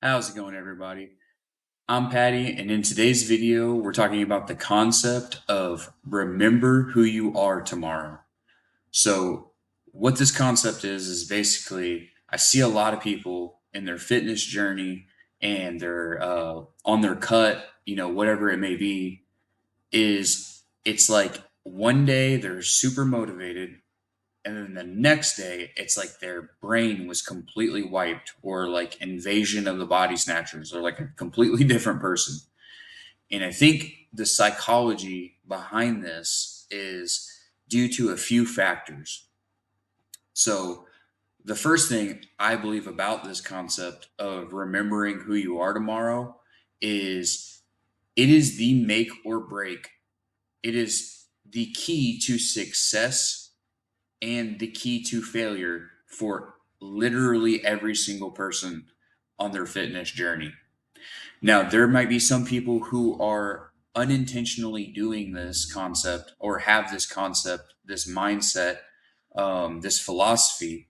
How's it going, everybody? I'm Patty, and in today's video, we're talking about the concept of remember who you are tomorrow. So, what this concept is basically I see a lot of people in their fitness journey and they're on their cut, whatever it may be, is it's like one day they're super motivated, and then the next day it's like their brain was completely wiped, or like invasion of the body snatchers, or like a completely different person. And I think the psychology behind this is due to a few factors. So the first thing I believe about this concept of remembering who you are tomorrow is it is the make or break. It is the key to success and the key to failure for literally every single person on their fitness journey. Now, there might be some people who are unintentionally doing this concept or have this concept, this mindset, this philosophy,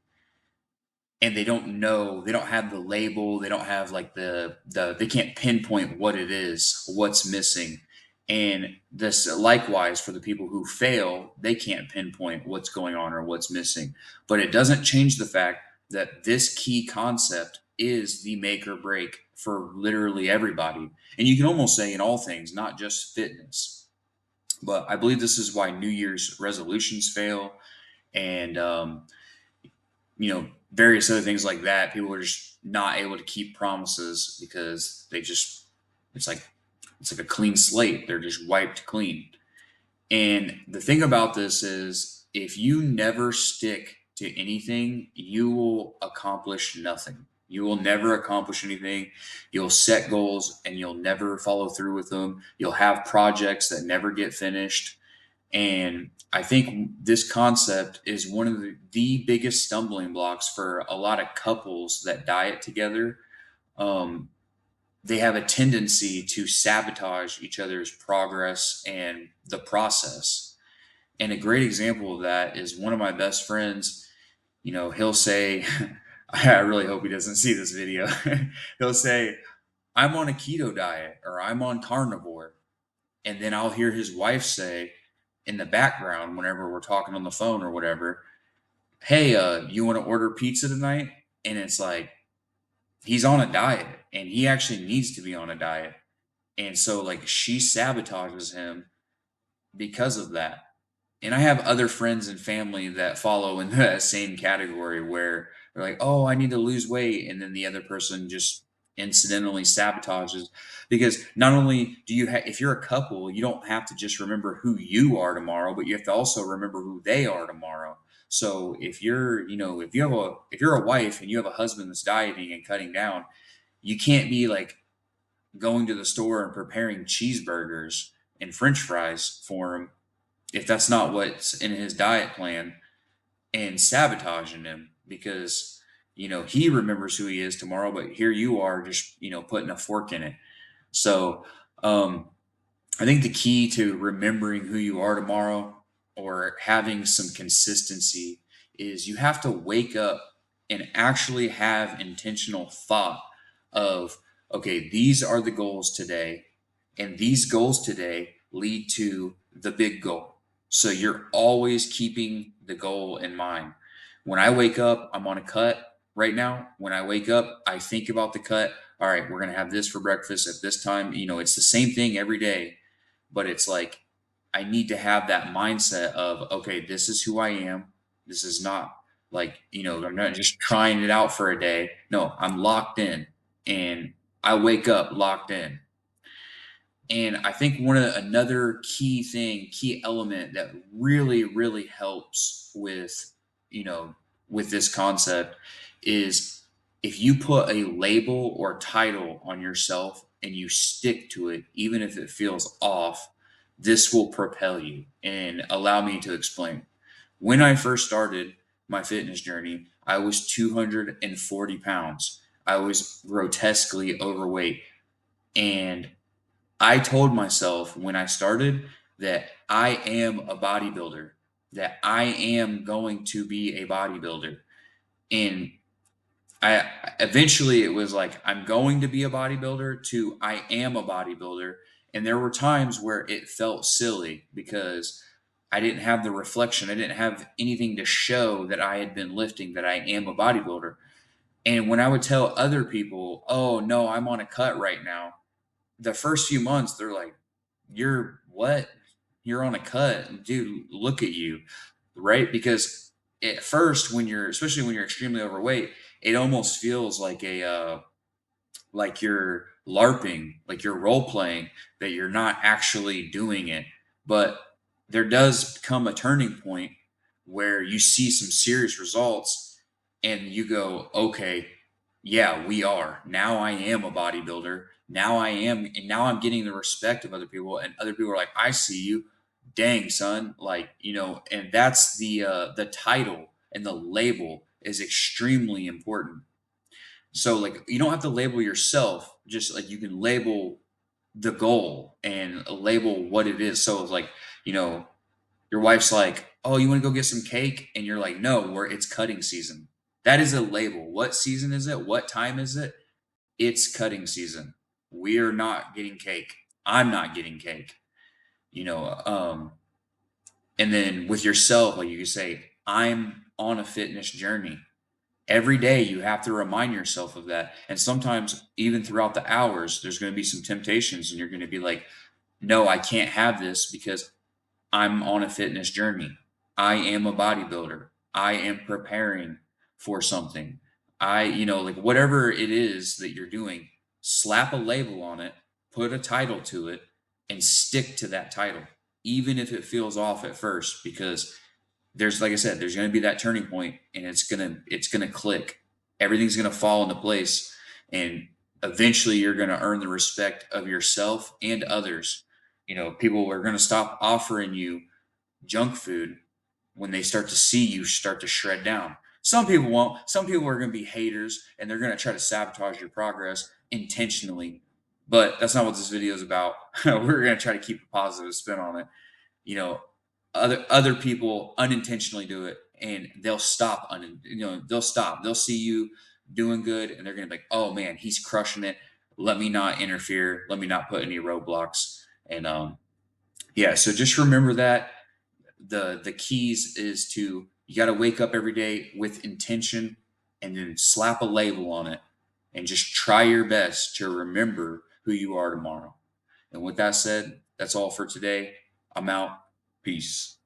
and they don't know, they don't have the label, they don't have like they can't pinpoint what it is, what's missing. And this likewise for the people who fail, they can't pinpoint what's going on or what's missing. But it doesn't change the fact that this key concept is the make or break for literally everybody. And you can almost say in all things, not just fitness. But I believe this is why New Year's resolutions fail, and various other things like that. People are just not able to keep promises because they just, it's like, it's like a clean slate. They're just wiped clean. And the thing about this is if you never stick to anything, you will accomplish nothing. You will never accomplish anything. You'll set goals and you'll never follow through with them. You'll have projects that never get finished. And I think this concept is one of the biggest stumbling blocks for a lot of couples that diet together. Um, they have a tendency to sabotage each other's progress and the process. And a great example of that is one of my best friends. He'll say, I really hope he doesn't see this video. He'll say, I'm on a keto diet or I'm on carnivore. And then I'll hear his wife say in the background, whenever we're talking on the phone or whatever, hey, you want to order pizza tonight? And it's like, he's on a diet and he actually needs to be on a diet. And so, like, she sabotages him because of that. And I have other friends and family that follow in that same category where they're like, "Oh, I need to lose weight," and then the other person just incidentally sabotages. Because not only do you have, if you're a couple, you don't have to just remember who you are tomorrow, but you have to also remember who they are tomorrow. So if you're, if you're a wife and you have a husband that's dieting and cutting down, you can't be like going to the store and preparing cheeseburgers and French fries for him if that's not what's in his diet plan, and sabotaging him because he remembers who he is tomorrow, but here you are just putting a fork in it. So I think the key to remembering who you are tomorrow or having some consistency is you have to wake up and actually have intentional thought of, okay, these are the goals today, and these goals today lead to the big goal. So you're always keeping the goal in mind. When I wake up, I'm on a cut right now. When I wake up, I think about the cut. All right, we're going to have this for breakfast at this time. It's the same thing every day, but it's like I need to have that mindset of, okay, this is who I am. This is not like, I'm not just trying it out for a day. No, I'm locked in, and I wake up locked in. And I think another key element that really, really helps you know, with this concept is if you put a label or title on yourself and you stick to it, even if it feels off, this will propel you. And allow me to explain. When I first started my fitness journey, I was 240 pounds. I was grotesquely overweight. And I told myself when I started that I am a bodybuilder, that I am going to be a bodybuilder. And I eventually it was like, I'm going to be a bodybuilder to I am a bodybuilder. And there were times where it felt silly because I didn't have the reflection. I didn't have anything to show that I had been lifting, that I am a bodybuilder. And when I would tell other people, oh, no, I'm on a cut right now, the first few months, they're like, you're what? You're on a cut. Dude, look at you. Right? Because at first, when you're, especially when you're extremely overweight, it almost feels like like you're LARPing, like you're role playing, that you're not actually doing it. But there does come a turning point where you see some serious results and you go, okay, yeah, we are. Now I am a bodybuilder. Now I am, and now I'm getting the respect of other people, and other people are like, I see you. Dang, son. Like, and that's the title and the label is extremely important. So like you don't have to label yourself, just like you can label the goal and label what it is. So it's like, you know, your wife's like, "Oh, you want to go get some cake?" And you're like, "No, it's cutting season." That is a label. What season is it? What time is it? It's cutting season. We are not getting cake. I'm not getting cake. You know, and then with yourself, like you can say, I'm on a fitness journey. Every day you have to remind yourself of that. And sometimes even throughout the hours, there's going to be some temptations and you're going to be like, no, I can't have this because I'm on a fitness journey. I am a bodybuilder. I am preparing for something. Like whatever it is that you're doing, slap a label on it, put a title to it, and stick to that title, even if it feels off at first, because there's, like I said, there's going to be that turning point and it's going to click. Everything's going to fall into place. And eventually you're going to earn the respect of yourself and others. People are going to stop offering you junk food when they start to see you start to shred down. Some people won't. Some people are going to be haters and they're going to try to sabotage your progress intentionally. But that's not what this video is about. We're going to try to keep a positive spin on it. you know other people unintentionally do it and they'll see you doing good and they're gonna be like, oh man, he's crushing it, let me not interfere, let me not put any roadblocks. And yeah, so just remember that the keys is to, you got to wake up every day with intention and then slap a label on it and just try your best to remember who you are tomorrow. And with that said, that's all for today. I'm out. Peace.